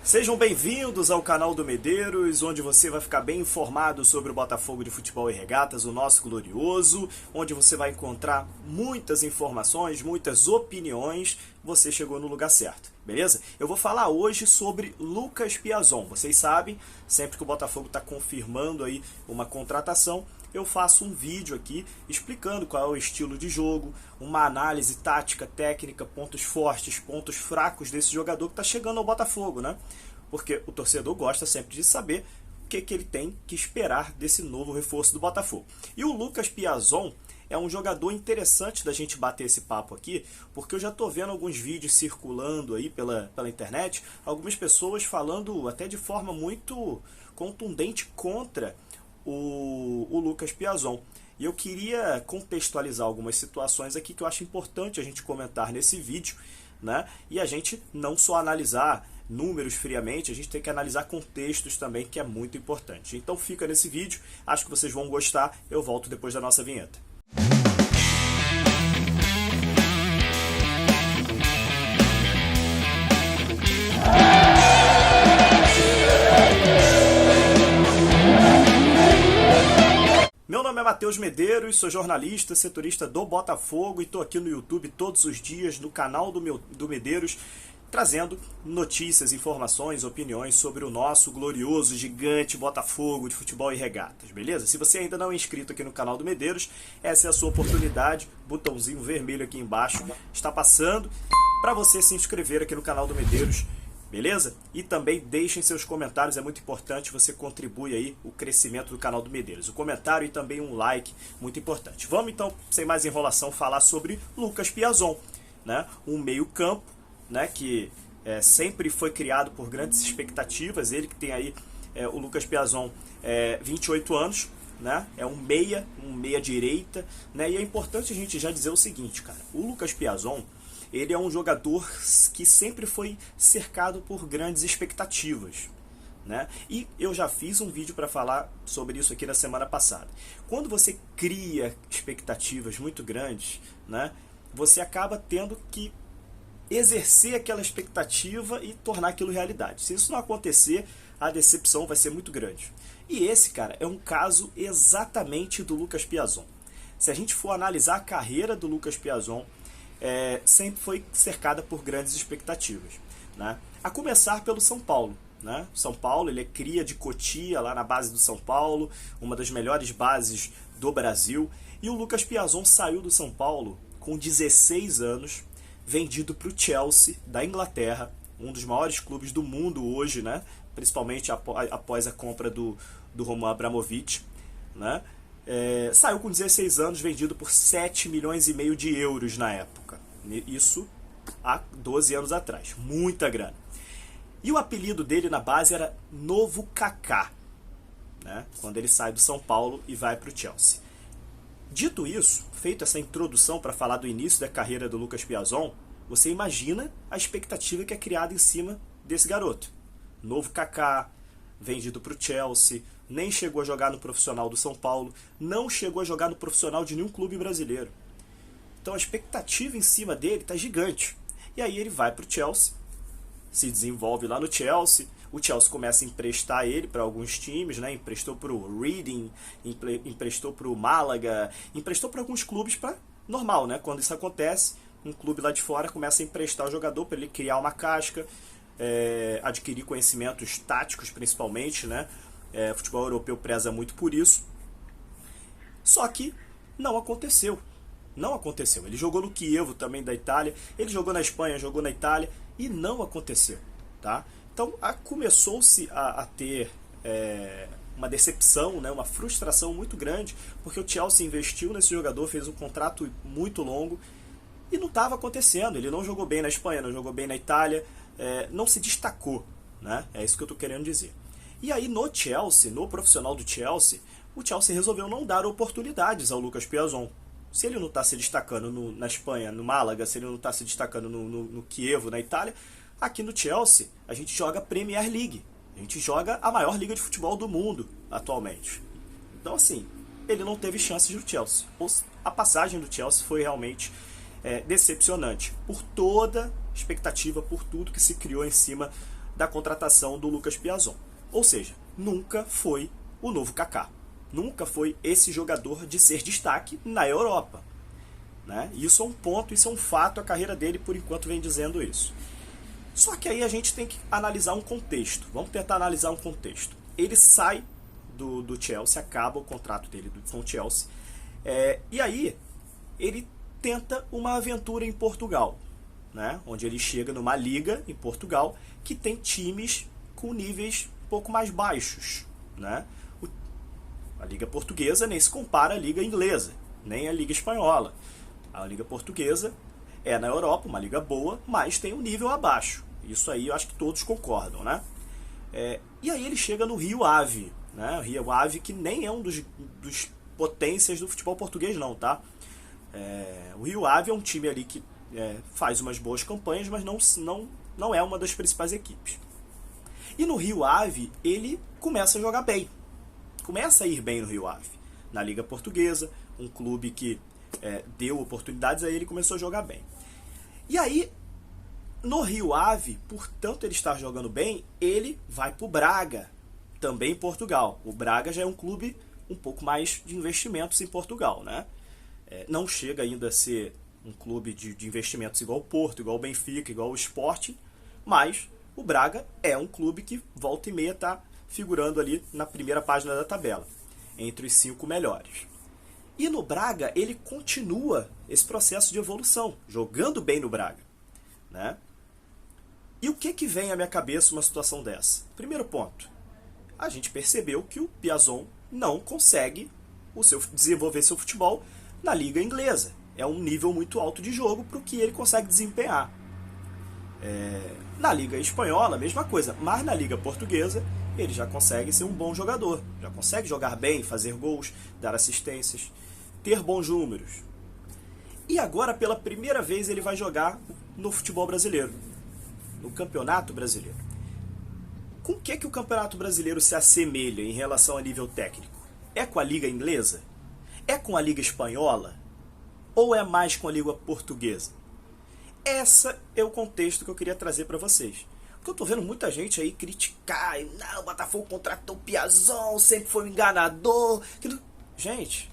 Sejam bem-vindos ao canal do Medeiros, onde você vai ficar bem informado sobre o Botafogo de Futebol e Regatas, o nosso glorioso, onde você vai encontrar muitas informações, muitas opiniões. Você chegou no lugar certo, beleza? Eu vou falar hoje sobre Lucas Piazon. Vocês sabem, sempre que o Botafogo está confirmando aí uma contratação, eu faço um vídeo aqui explicando qual é o estilo de jogo, uma análise tática, técnica, pontos fortes, pontos fracos desse jogador que está chegando ao Botafogo, né? Porque o torcedor gosta sempre de saber o que ele tem que esperar desse novo reforço do Botafogo. E o Lucas Piazon é um jogador interessante da gente bater esse papo aqui, porque eu já estou vendo alguns vídeos circulando aí pela internet, algumas pessoas falando até de forma muito contundente contra o Lucas Piazon. E eu queria contextualizar algumas situações aqui que eu acho importante a gente comentar nesse vídeo, né? E a gente não só analisar números friamente, a gente tem que analisar contextos também, que é muito importante. Então fica nesse vídeo, acho que vocês vão gostar, eu volto depois da nossa vinheta. Meu nome é Matheus Medeiros, sou jornalista, setorista do Botafogo e estou aqui no YouTube todos os dias, no canal do Medeiros, trazendo notícias, informações, opiniões sobre o nosso glorioso, gigante Botafogo de Futebol e Regatas, beleza? Se você ainda não é inscrito aqui no canal do Medeiros, essa é a sua oportunidade, botãozinho vermelho aqui embaixo está passando para você se inscrever aqui no canal do Medeiros, beleza? E também deixem seus comentários, é muito importante, você contribui aí o crescimento do canal do Medeiros. O comentário e também um like, muito importante. Vamos então, sem mais enrolação, falar sobre Lucas Piazon, né? Um meio-campo, né? Que sempre foi criado por grandes expectativas. Ele que tem aí, o Lucas Piazon, 28 anos, né? É um meia direita, né? E é importante a gente já dizer o seguinte, cara, o Lucas Piazon, ele é um jogador que sempre foi cercado por grandes expectativas, né? E eu já fiz um vídeo para falar sobre isso aqui na semana passada. Quando você cria expectativas muito grandes, né, você acaba tendo que exercer aquela expectativa e tornar aquilo realidade. Se isso não acontecer, a decepção vai ser muito grande. E esse, cara, é um caso exatamente do Lucas Piazon. Se a gente for analisar a carreira do Lucas Piazon, sempre foi cercada por grandes expectativas, né? A começar pelo São Paulo, né? São Paulo, ele é cria de Cotia, lá na base do São Paulo, uma das melhores bases do Brasil, e o Lucas Piazon saiu do São Paulo com 16 anos, vendido para o Chelsea, da Inglaterra, um dos maiores clubes do mundo hoje, né? Principalmente após a compra do Roman Abramovich, né? Saiu com 16 anos, vendido por 7,5 milhões de euros na época. Isso há 12 anos atrás. Muita grana. E o apelido dele na base era Novo Kaká, né? Quando ele sai do São Paulo e vai para o Chelsea. Dito isso, feito essa introdução para falar do início da carreira do Lucas Piazon, você imagina a expectativa que é criada em cima desse garoto. Novo Kaká, vendido para o Chelsea, nem chegou a jogar no profissional do São Paulo, não chegou a jogar no profissional de nenhum clube brasileiro. Então a expectativa em cima dele está gigante. E aí ele vai para o Chelsea, se desenvolve lá no Chelsea, o Chelsea começa a emprestar ele para alguns times, né? Emprestou para o Reading, emprestou para o Málaga, emprestou para alguns clubes, para normal, né? Quando isso acontece, um clube lá de fora começa a emprestar o jogador para ele criar uma casca, adquirir conhecimentos táticos principalmente, né? O futebol europeu preza muito por isso. Só que não aconteceu. Não aconteceu. Ele jogou no Chievo também da Itália, ele jogou na Espanha, jogou na Itália e não aconteceu, tá? Então começou-se a ter uma decepção, né? Uma frustração muito grande, porque o Chelsea investiu nesse jogador, fez um contrato muito longo e não estava acontecendo. Ele não jogou bem na Espanha, não jogou bem na Itália, não se destacou, né? É isso que eu estou querendo dizer. E aí no Chelsea, no profissional do Chelsea, o Chelsea resolveu não dar oportunidades ao Lucas Piazon. Se ele não está se destacando na Espanha, no Málaga, se ele não está se destacando no Chievo, na Itália, aqui no Chelsea a gente joga Premier League. A gente joga a maior liga de futebol do mundo atualmente. Então assim, ele não teve chances no Chelsea. A passagem do Chelsea foi realmente decepcionante por toda expectativa, por tudo que se criou em cima da contratação do Lucas Piazon. Ou seja, nunca foi o novo Kaká. Nunca foi esse jogador de ser destaque na Europa. Né? Isso é um ponto, isso é um fato, a carreira dele por enquanto vem dizendo isso. Só que aí a gente tem que analisar um contexto. Vamos tentar analisar um contexto. Ele sai do Chelsea, acaba o contrato dele com o Chelsea, e aí ele tenta uma aventura em Portugal, né? Onde ele chega numa liga em Portugal que tem times com níveis um pouco mais baixos, né? A liga portuguesa nem se compara à liga inglesa, nem à liga espanhola. A liga portuguesa é na Europa, uma liga boa, mas tem um nível abaixo. Isso aí eu acho que todos concordam, né? E aí ele chega no Rio Ave, né? O Rio Ave que nem é um dos potências do futebol português não, tá? O Rio Ave é um time ali que faz umas boas campanhas, mas não é uma das principais equipes. E no Rio Ave ele começa a jogar bem. Começa a ir bem no Rio Ave. Na Liga Portuguesa, um clube que deu oportunidades a ele, começou a jogar bem. E aí, no Rio Ave, por tanto ele estar jogando bem, ele vai para o Braga, também em Portugal. O Braga já é um clube um pouco mais de investimentos em Portugal, né? Não chega ainda a ser um clube de investimentos igual o Porto, igual o Benfica, igual o Sporting, mas o Braga é um clube que volta e meia está figurando ali na primeira página da tabela, entre os 5 melhores. E no Braga ele continua esse processo de evolução, jogando bem no Braga, né? E o que vem à minha cabeça uma situação dessa? Primeiro ponto, a gente percebeu que o Piazon não consegue desenvolver seu futebol na liga inglesa. É um nível muito alto de jogo para o que ele consegue desempenhar. Na liga espanhola, a mesma coisa, mas na liga portuguesa ele já consegue ser um bom jogador, já consegue jogar bem, fazer gols, dar assistências, ter bons números. E agora, pela primeira vez, ele vai jogar no futebol brasileiro, no Campeonato Brasileiro. Com o que o Campeonato Brasileiro se assemelha em relação a nível técnico? É com a Liga Inglesa? É com a Liga Espanhola? Ou é mais com a Liga Portuguesa? Esse é o contexto que eu queria trazer para vocês. Porque eu tô vendo muita gente aí criticar, não, o Botafogo contratou o Piazon, sempre foi um enganador. Gente,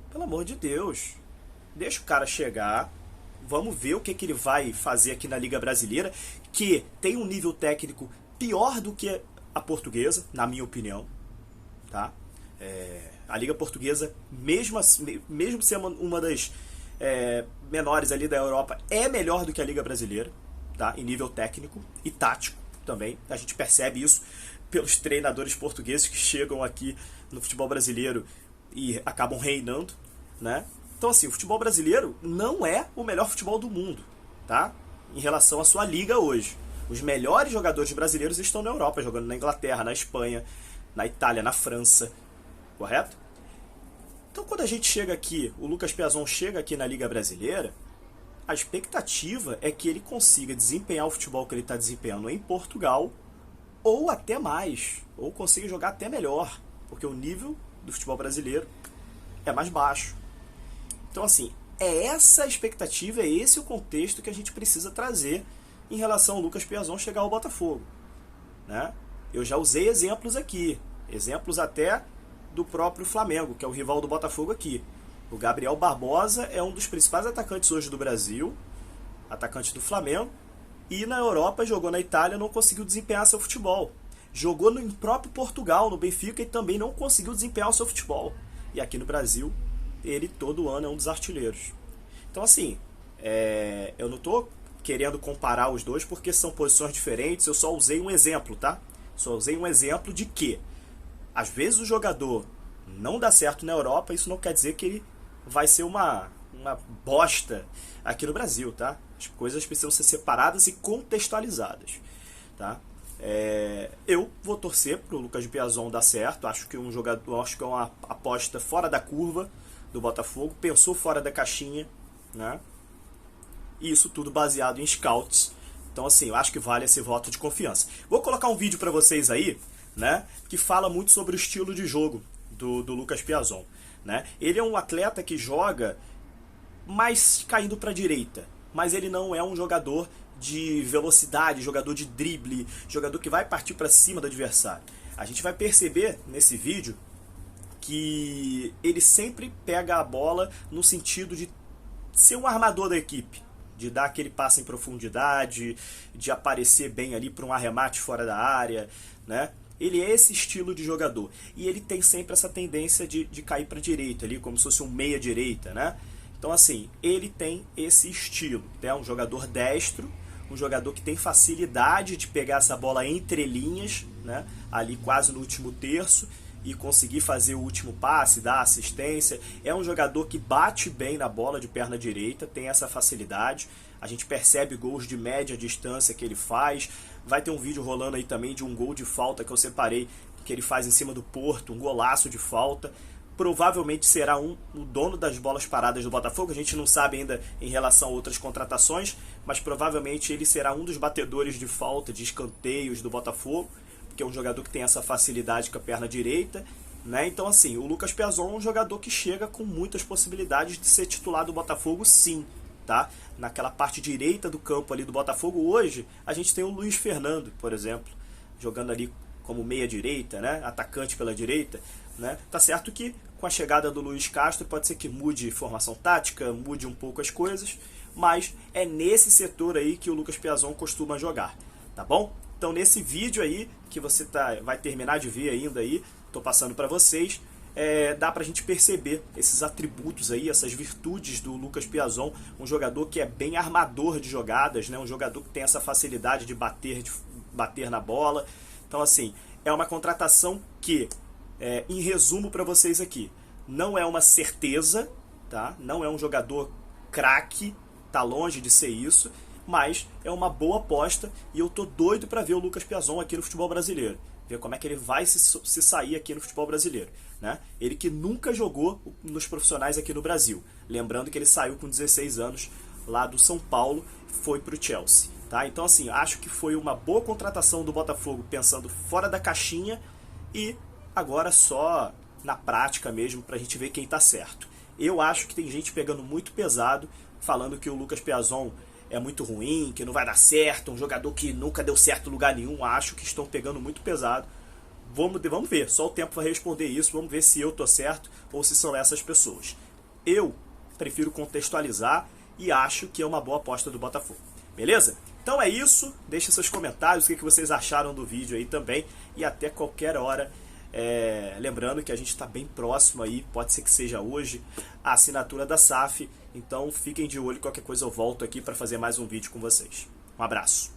pelo amor de Deus, deixa o cara chegar, vamos ver o que ele vai fazer aqui na Liga Brasileira, que tem um nível técnico pior do que a portuguesa, na minha opinião, tá? A Liga Portuguesa, mesmo sendo uma das menores ali da Europa, é melhor do que a Liga Brasileira, tá? Em nível técnico e tático também. A gente percebe isso pelos treinadores portugueses que chegam aqui no futebol brasileiro e acabam reinando, né? Então, assim, o futebol brasileiro não é o melhor futebol do mundo, tá? Em relação à sua liga hoje. Os melhores jogadores brasileiros estão na Europa, jogando na Inglaterra, na Espanha, na Itália, na França, correto? Então, quando a gente chega aqui, o Lucas Piazon chega aqui na Liga Brasileira, a expectativa é que ele consiga desempenhar o futebol que ele está desempenhando em Portugal, ou até mais, ou consiga jogar até melhor, porque o nível do futebol brasileiro é mais baixo. Então, assim, é essa a expectativa, é esse o contexto que a gente precisa trazer em relação ao Lucas Piazon chegar ao Botafogo, né? Eu já usei exemplos aqui, exemplos até do próprio Flamengo, que é o rival do Botafogo aqui. O Gabriel Barbosa é um dos principais atacantes hoje do Brasil, atacante do Flamengo, e na Europa jogou na Itália, não conseguiu desempenhar seu futebol. Jogou no próprio Portugal, no Benfica, e também não conseguiu desempenhar o seu futebol. E aqui no Brasil, ele todo ano é um dos artilheiros. Então, assim, eu não estou querendo comparar os dois porque são posições diferentes, eu só usei um exemplo, tá? Só usei um exemplo de que, às vezes o jogador não dá certo na Europa, isso não quer dizer que ele vai ser uma bosta aqui no Brasil, tá? As coisas precisam ser separadas e contextualizadas, tá? Eu vou torcer pro Lucas Piazon dar certo, acho que é uma aposta fora da curva do Botafogo, pensou fora da caixinha, né? E isso tudo baseado em scouts. Então, assim, eu acho que vale esse voto de confiança. Vou colocar um vídeo para vocês aí, né, que fala muito sobre o estilo de jogo do Lucas Piazon, né? Ele é um atleta que joga mais caindo para a direita, mas ele não é um jogador de velocidade, jogador de drible, jogador que vai partir para cima do adversário. A gente vai perceber nesse vídeo que ele sempre pega a bola no sentido de ser um armador da equipe, de dar aquele passe em profundidade, de aparecer bem ali para um arremate fora da área, né? Ele é esse estilo de jogador. E ele tem sempre essa tendência de cair para a direita, ali, como se fosse um meia-direita, né? Então, assim, ele tem esse estilo. É um jogador destro, um jogador que tem facilidade de pegar essa bola entre linhas, né? Ali quase no último terço, e conseguir fazer o último passe, dar assistência. É um jogador que bate bem na bola de perna direita, tem essa facilidade. A gente percebe gols de média distância que ele faz. Vai ter um vídeo rolando aí também de um gol de falta que eu separei, que ele faz em cima do Porto, um golaço de falta. Provavelmente será o dono das bolas paradas do Botafogo. A gente não sabe ainda em relação a outras contratações, mas provavelmente ele será um dos batedores de falta, de escanteios do Botafogo, que é um jogador que tem essa facilidade com a perna direita, né? Então, assim, o Lucas Piazon é um jogador que chega com muitas possibilidades de ser titular do Botafogo, sim, tá? Naquela parte direita do campo ali do Botafogo, hoje, a gente tem o Luiz Fernando, por exemplo, jogando ali como meia-direita, né? Atacante pela direita, né? Tá certo que com a chegada do Luiz Castro pode ser que mude formação tática, mude um pouco as coisas, mas é nesse setor aí que o Lucas Piazon costuma jogar, tá bom? Então, nesse vídeo aí, que você vai terminar de ver ainda aí, tô passando para vocês, dá pra gente perceber esses atributos aí, essas virtudes do Lucas Piazon, um jogador que é bem armador de jogadas, né? Um jogador que tem essa facilidade de bater na bola. Então, assim, é uma contratação que, em resumo para vocês aqui, não é uma certeza, tá? Não é um jogador craque, tá longe de ser isso, mas é uma boa aposta e eu tô doido para ver o Lucas Piazon aqui no futebol brasileiro, ver como é que ele vai se sair aqui no futebol brasileiro, né? Ele que nunca jogou nos profissionais aqui no Brasil, lembrando que ele saiu com 16 anos lá do São Paulo, foi pro Chelsea, tá? Então, assim, acho que foi uma boa contratação do Botafogo, pensando fora da caixinha, e agora só na prática mesmo pra gente ver quem tá certo. Eu acho que tem gente pegando muito pesado, falando que o Lucas Piazon é muito ruim, que não vai dar certo, um jogador que nunca deu certo em lugar nenhum. Acho que estão pegando muito pesado. Vamos ver, só o tempo vai responder isso, vamos ver se eu tô certo ou se são essas pessoas. Eu prefiro contextualizar e acho que é uma boa aposta do Botafogo. Beleza? Então é isso, deixem seus comentários, o que vocês acharam do vídeo aí também, e até qualquer hora. Lembrando que a gente está bem próximo aí, pode ser que seja hoje, a assinatura da SAF, então fiquem de olho, qualquer coisa eu volto aqui para fazer mais um vídeo com vocês. Um abraço!